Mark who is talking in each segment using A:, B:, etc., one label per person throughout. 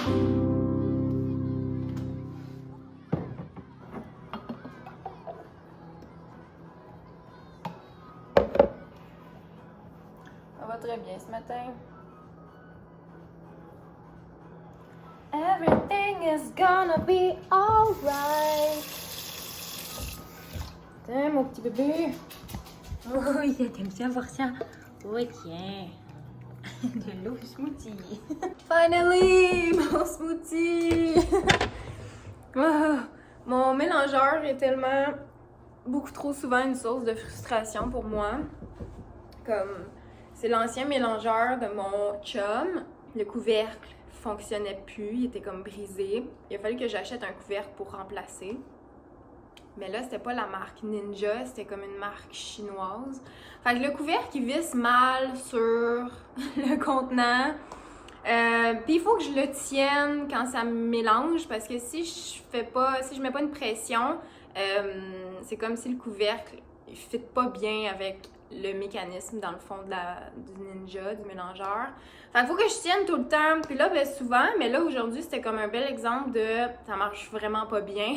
A: Ça va très bien ce matin. Everything is gonna be alright. Tiens, mon petit bébé.
B: Oh, t'aimes bien voir ça? Oh, tiens. De l'eau smoothie.
A: Finally, mon smoothie. Mon mélangeur est tellement beaucoup trop souvent une source de frustration pour moi. Comme c'est l'ancien mélangeur de mon chum, le couvercle fonctionnait plus, il était comme brisé. Il a fallu que j'achète un couvercle pour remplacer. Mais là, c'était pas la marque Ninja, c'était comme une marque chinoise. Fait que le couvercle, il visse mal sur le contenant. Puis il faut que je le tienne quand ça mélange, parce que si je mets pas une pression, c'est comme si le couvercle ne fit pas bien avec le mécanisme dans le fond du Ninja, du mélangeur. Fait qu'il faut que je tienne tout le temps. Puis là, ben souvent, mais là aujourd'hui, c'était comme un bel exemple de ça marche vraiment pas bien.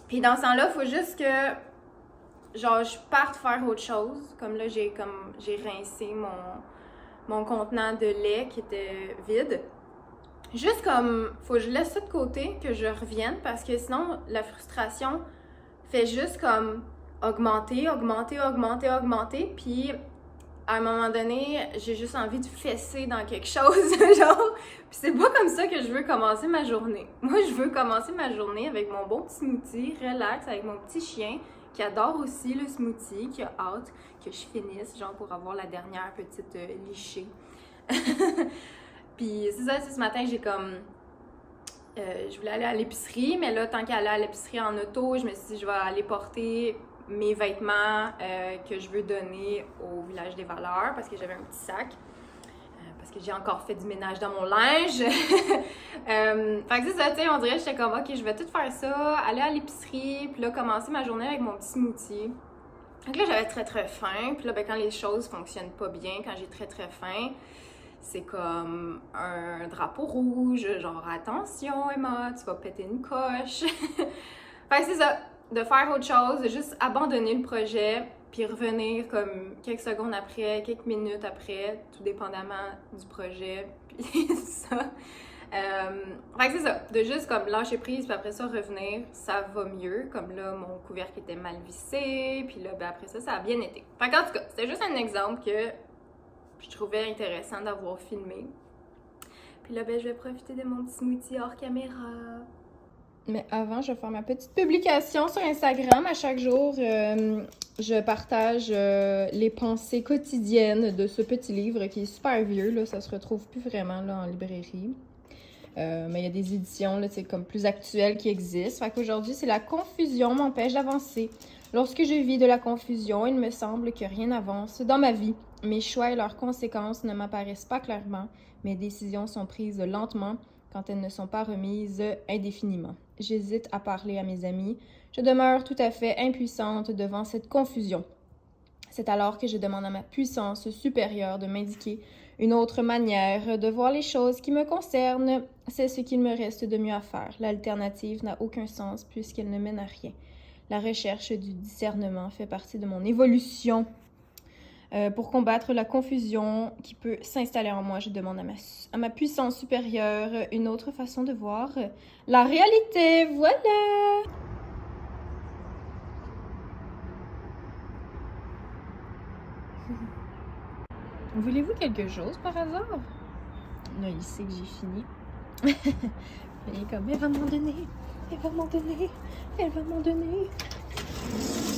A: Puis dans ce temps-là, il faut juste que genre je parte faire autre chose. Comme là, j'ai rincé mon contenant de lait qui était vide. Juste comme, faut que je laisse ça de côté, que je revienne, parce que sinon, la frustration fait juste comme augmenter, puis à un moment donné, j'ai juste envie de fesser dans quelque chose, genre, puis c'est pas comme ça que je veux commencer ma journée. Moi, je veux commencer ma journée avec mon bon petit smoothie, relax, avec mon petit chien, qui adore aussi le smoothie, qui a hâte que je finisse, genre pour avoir la dernière petite lichée. Puis c'est ça, ce matin, j'ai comme... je voulais aller à l'épicerie, mais là, tant qu'à aller à l'épicerie en auto, je me suis dit, je vais aller porter mes vêtements que je veux donner au Village des Valeurs, parce que j'avais un petit sac. Parce que j'ai encore fait du ménage dans mon linge. Fait que c'est ça, tu sais, on dirait, j'étais comme, ok, je vais tout faire ça, aller à l'épicerie, puis là, commencer ma journée avec mon petit smoothie. Donc là, j'avais très très faim, puis là, ben, quand les choses fonctionnent pas bien, quand j'ai très très faim, c'est comme un drapeau rouge, genre attention Emma, tu vas péter une coche. Fait que c'est ça, de faire autre chose, de juste abandonner le projet, puis revenir comme quelques secondes après, quelques minutes après, tout dépendamment du projet, puis ça. Fait que c'est ça, de juste comme lâcher prise, puis après ça revenir, ça va mieux. Comme là, mon couvercle était mal vissé, puis là, ben après ça, ça a bien été. Fait qu'en tout cas, c'était juste un exemple que je trouvais intéressant d'avoir filmé. Puis là, ben je vais profiter de mon petit smoothie hors caméra. Mais avant, je vais faire ma petite publication sur Instagram. À chaque jour, je partage les pensées quotidiennes de ce petit livre qui est super vieux. Là, ça se retrouve plus vraiment là, en librairie. Mais il y a des éditions là, comme plus actuelles qui existent. Fait qu'aujourd'hui, c'est la confusion m'empêche d'avancer. Lorsque je vis de la confusion, il me semble que rien n'avance dans ma vie. Mes choix et leurs conséquences ne m'apparaissent pas clairement. Mes décisions sont prises lentement quand elles ne sont pas remises indéfiniment. J'hésite à parler à mes amis. Je demeure tout à fait impuissante devant cette confusion. C'est alors que je demande à ma puissance supérieure de m'indiquer une autre manière de voir les choses qui me concernent. C'est ce qu'il me reste de mieux à faire. L'alternative n'a aucun sens puisqu'elle ne mène à rien. La recherche du discernement fait partie de mon évolution. Pour combattre la confusion qui peut s'installer en moi, je demande à ma puissance supérieure une autre façon de voir la réalité. Voilà! Voulez-vous quelque chose par hasard? Là, il sait que j'ai fini. Il est comme, elle va m'en donner, elle va m'en donner, elle va m'en donner.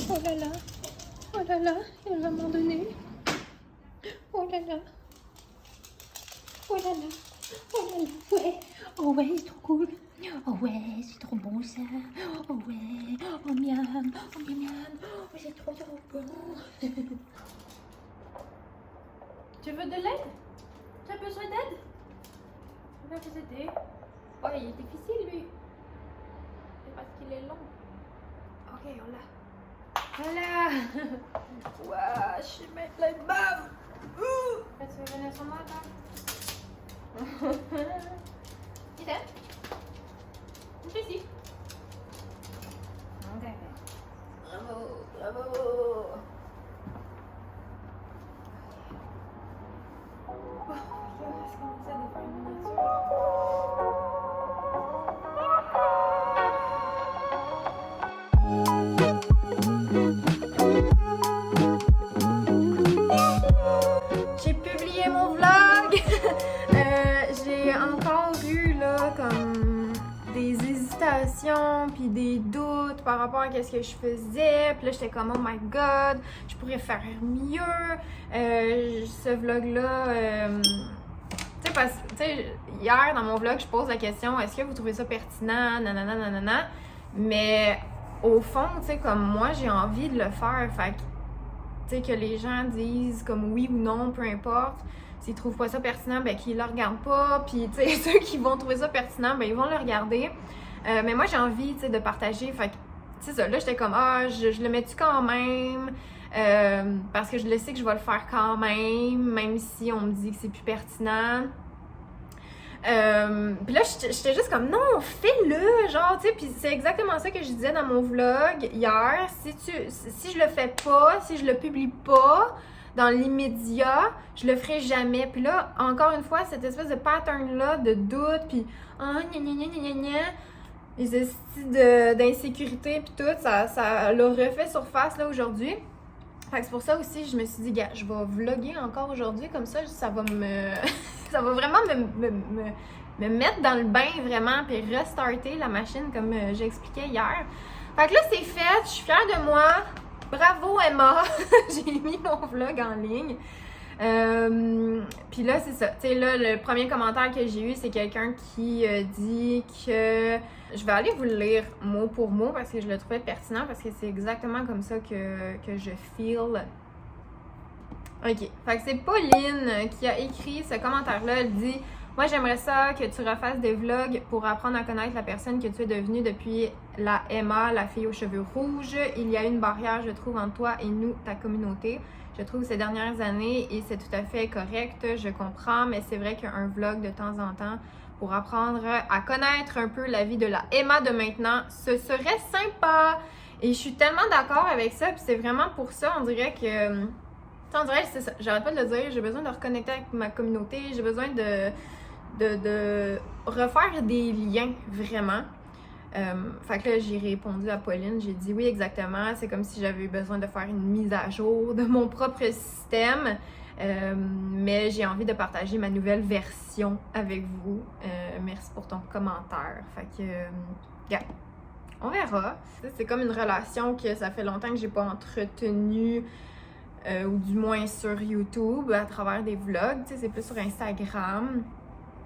A: Oh là là, oh là là, elle va m'en donner. Oh là là, oh là là, oh là là, ouais, oh ouais, c'est trop cool. Oh ouais, c'est trop bon ça. Oh ouais, oh miam, oh miam miam, oh c'est trop bon. Tu veux de l'aide? Tu as besoin d'aide? Je vais vous aider. Oh, il est difficile lui. C'est parce qu'il est long. Ok, on l'a. Voilà. Waouh, je suis mettre la bave. Tu veux venir sur moi, là? Viens. Viens ici.
B: Ok.
A: Bravo, bravo. Oh, là, je commence à défaire une miniature. J'ai publié mon vlog. J'ai encore eu là comme des hésitations puis des doutes par rapport à ce que je faisais. Puis là, j'étais comme oh my god, je pourrais faire mieux. Ce vlog-là, tu sais, parce que hier dans mon vlog, je pose la question est-ce que vous trouvez ça pertinent, nanana, nanana. Mais au fond, tu sais, comme moi, j'ai envie de le faire. Fait que, tu sais, que les gens disent comme oui ou non, peu importe. S'ils trouvent pas ça pertinent, ben qu'ils le regardent pas. Puis, tu sais, ceux qui vont trouver ça pertinent, ben ils vont le regarder. Mais moi, j'ai envie, tu sais, de partager. Fait que, tu sais, ça, là, j'étais comme, je le mets-tu quand même? Parce que je le sais que je vais le faire quand même si on me dit que c'est plus pertinent. Puis là, j'étais juste comme, non, fais-le, genre, tu sais, puis c'est exactement ça que je disais dans mon vlog hier. Si je le fais pas, si je le publie pas, dans l'immédiat, je le ferai jamais. Puis là, encore une fois, cette espèce de pattern-là de doute, puis les estis d'insécurité, puis tout, ça l'a refait surface là aujourd'hui. Fait que c'est pour ça aussi, je me suis dit, gars, je vais vlogger encore aujourd'hui, comme ça va me. Ça va vraiment me mettre dans le bain, vraiment, puis restarter la machine, comme j'expliquais hier. Fait que là, c'est fait, je suis fière de moi. Bravo Emma! J'ai mis mon vlog en ligne. Puis là, c'est ça. Tu sais, là, le premier commentaire que j'ai eu, c'est quelqu'un qui dit que. Je vais aller vous le lire mot pour mot parce que je le trouvais pertinent, parce que c'est exactement comme ça que je feel. Ok. Fait que c'est Pauline qui a écrit ce commentaire-là. Elle dit moi, j'aimerais ça que tu refasses des vlogs pour apprendre à connaître la personne que tu es devenue depuis la Emma, la fille aux cheveux rouges. Il y a une barrière, je trouve, entre toi et nous, ta communauté. Je trouve ces dernières années, et c'est tout à fait correct, je comprends, mais c'est vrai qu'un vlog de temps en temps pour apprendre à connaître un peu la vie de la Emma de maintenant, ce serait sympa. Et je suis tellement d'accord avec ça, puis c'est vraiment pour ça, on dirait que... On dirait que c'est ça, j'arrête pas de le dire, j'ai besoin de reconnecter avec ma communauté, j'ai besoin de refaire des liens, vraiment. Fait que là, j'ai répondu à Pauline, j'ai dit oui, exactement, c'est comme si j'avais eu besoin de faire une mise à jour de mon propre système, mais j'ai envie de partager ma nouvelle version avec vous. Merci pour ton commentaire. Fait que, yeah, on verra. C'est comme une relation que ça fait longtemps que j'ai pas entretenue, ou du moins sur YouTube, à travers des vlogs, tu sais, c'est plus sur Instagram.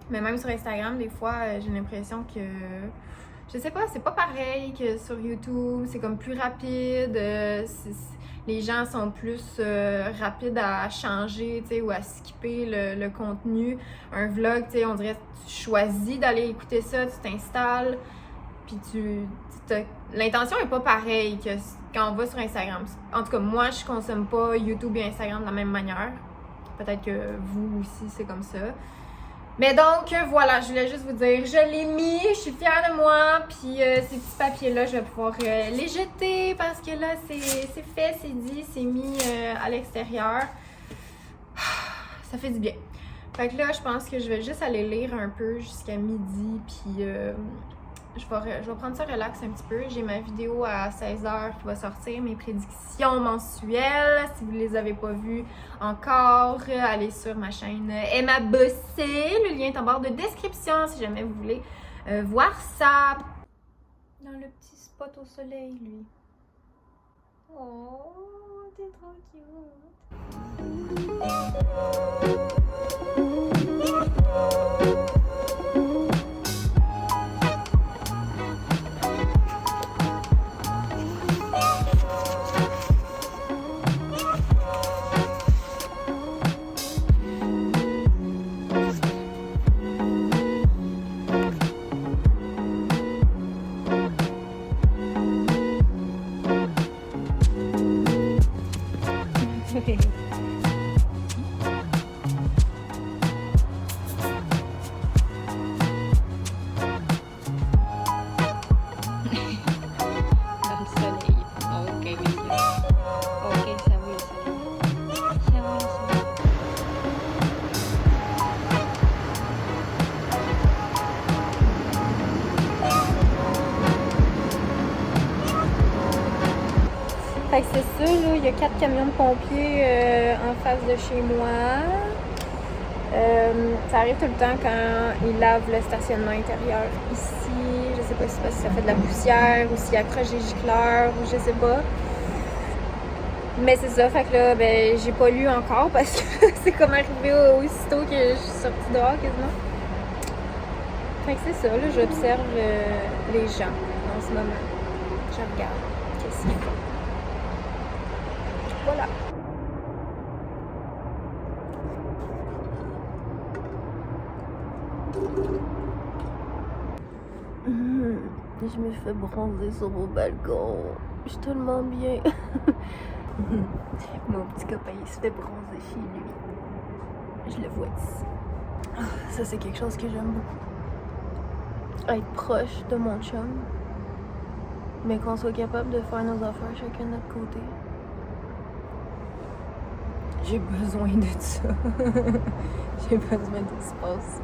A: Mais même sur Instagram, des fois, j'ai l'impression que... Je sais pas, c'est pas pareil que sur YouTube, c'est comme plus rapide, les gens sont plus rapides à changer, tu sais, ou à skipper le contenu. Un vlog, tu sais, on dirait que tu choisis d'aller écouter ça, tu t'installes, puis l'intention est pas pareille que quand on va sur Instagram. En tout cas, moi, je consomme pas YouTube et Instagram de la même manière. Peut-être que vous aussi, c'est comme ça. Mais donc, voilà, je voulais juste vous dire, je l'ai mis, je suis fière de moi, puis ces petits papiers-là, je vais pouvoir les jeter parce que là, c'est fait, c'est dit, c'est mis à l'extérieur. Ça fait du bien. Fait que là, je pense que je vais juste aller lire un peu jusqu'à midi, puis je vais prendre ça relax un petit peu. J'ai ma vidéo à 16h qui va sortir, mes prédictions mensuelles. Si vous ne les avez pas vues encore, allez sur ma chaîne Emma Bossé. Le lien est en barre de description si jamais vous voulez voir ça. Dans le petit spot au soleil, lui. Oh, t'es trop cute. Fait que c'est ça, là, il y a 4 camions de pompiers en face de chez moi. Ça arrive tout le temps quand ils lavent le stationnement intérieur ici. Je sais pas si c'est parce que ça fait de la poussière ou s'ils accrochent des gicleurs ou je sais pas. Mais c'est ça, fait que là, ben, j'ai pas lu encore parce que c'est comme arrivé aussitôt que je suis sortie dehors quasiment. Fait que c'est ça, là, j'observe les gens en ce moment. Je regarde qu'est-ce qu'ils font. Voilà.
C: Je me fais bronzer sur mon balcon. Je suis tellement bien. Mon petit copain, il se fait bronzer chez lui. Je le vois ici. Ça, c'est quelque chose que j'aime beaucoup. Être proche de mon chum. Mais qu'on soit capable de faire nos affaires chacun de notre côté. J'ai besoin de ça. J'ai besoin d'espace.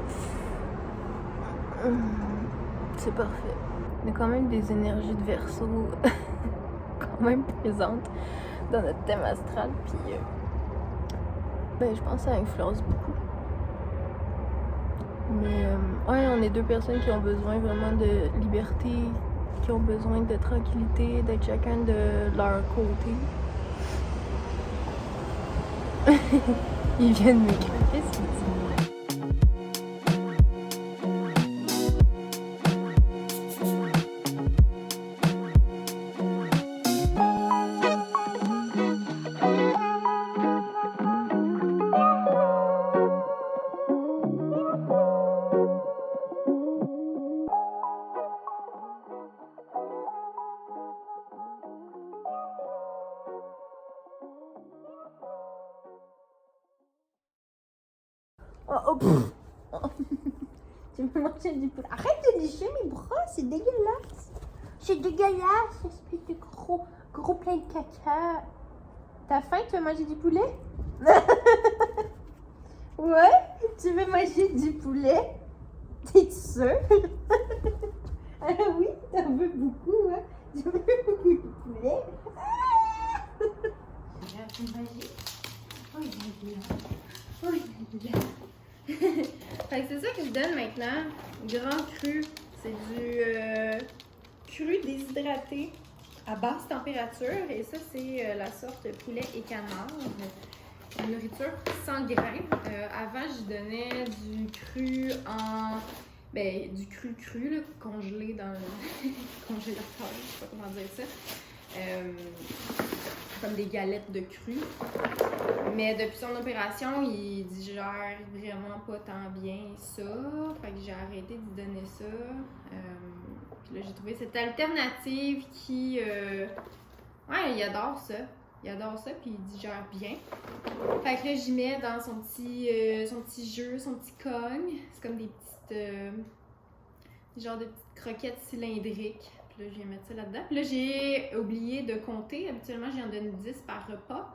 C: C'est parfait. Il y a quand même des énergies de Verseau quand même présentes dans notre thème astral. Puis, ben, je pense que ça influence beaucoup. Mais, ouais, on est deux personnes qui ont besoin vraiment de liberté, qui ont besoin de tranquillité, d'être chacun de leur côté. Ils viennent m'écrire. Qu'est-ce qu'ils disent? Oh, tu veux manger du poulet? Arrête de lécher mes bras, c'est dégueulasse. C'est dégueulasse, espèce de gros plein de caca. T'as faim, tu veux manger du poulet? Ouais? Tu veux manger du poulet? T'es sûre? Ah oui, t'en veux beaucoup, hein? Tu veux beaucoup de poulet? Regarde, c'est magique. Oh, il est là. Oh, il est là.
A: Fait que c'est ça que je donne maintenant. Grand cru. C'est du cru déshydraté à basse température. Et ça, c'est la sorte poulet et canard. Une nourriture sans grains. Avant, je donnais du cru en... Ben, du cru, là, congelé dans le congélateur. Je sais pas comment dire ça. Comme des galettes de cru. Mais depuis son opération, il digère vraiment pas tant bien ça. Fait que j'ai arrêté de lui donner ça. Puis là, j'ai trouvé cette alternative qui... ouais, il adore ça. Il adore ça, puis il digère bien. Fait que là, j'y mets dans son petit jeu, son petit cogne. C'est comme des petites... genre de petites croquettes cylindriques. Puis là, je viens mettre ça là-dedans. Puis là, j'ai oublié de compter. Habituellement, j'en donne 10 par repas.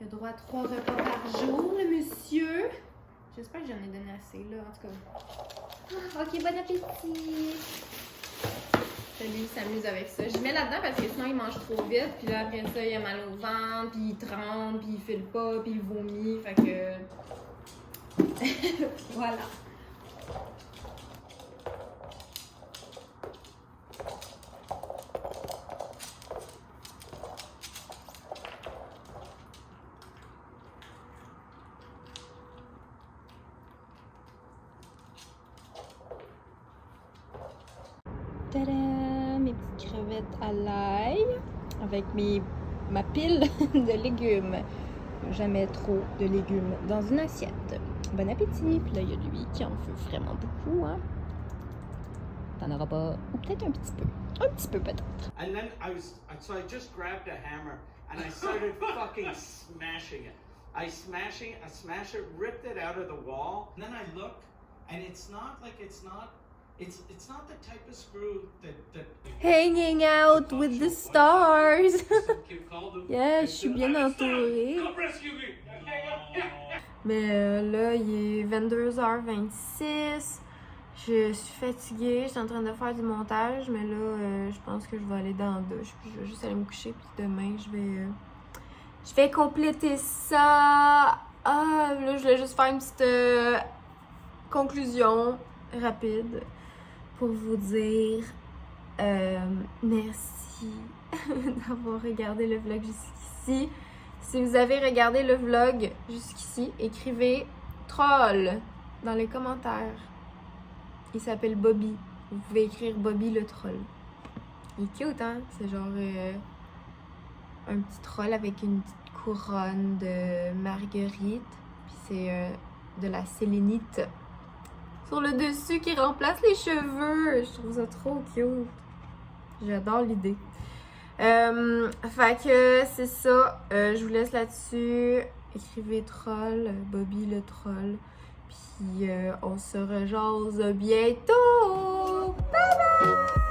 A: Il a droit à 3 repas par jour, le monsieur. J'espère que j'en ai donné assez, là, en tout cas. Ok, bon appétit! Lui, il s'amuse avec ça. Je mets là-dedans parce que sinon, il mange trop vite. Puis là, après ça, il a mal au ventre, puis il tremble, puis il file pas, puis il vomit. Fait que... voilà.
C: Tada! Mes petites crevettes à l'ail avec ma pile de légumes. Jamais trop de légumes dans une assiette. Bon appétit! Puis là, il y a lui qui en veut vraiment beaucoup, hein? T'en auras pas, ou peut-être un petit peu. Un petit peu peut-être.
D: And then I just grabbed a hammer and I started fucking smashing it. I smash it, ripped it out of the wall. And then I looked and it's not the type of screw that
C: Hanging out with the stars. Yeah, je suis bien entourée. Mais là, il est 22h26. Je
A: Je suis fatiguée, je suis en train de faire du montage, mais là, je pense que je vais aller dans la douche. Puis je vais juste aller me coucher, puis demain, je vais compléter ça. Ah, là, je voulais juste faire une petite conclusion rapide pour vous dire merci d'avoir regardé le vlog jusqu'ici. Si vous avez regardé le vlog jusqu'ici, écrivez troll dans les commentaires. Il s'appelle Bobby. Vous pouvez écrire Bobby le troll. Il est cute, hein? C'est genre un petit troll avec une petite couronne de marguerite. Puis c'est de la sélénite sur le dessus qui remplace les cheveux. Je trouve ça trop cute. J'adore l'idée. Fait que c'est ça. Je vous laisse là-dessus. Écrivez troll, Bobby le troll. Puis on se rejase bientôt. Bye bye!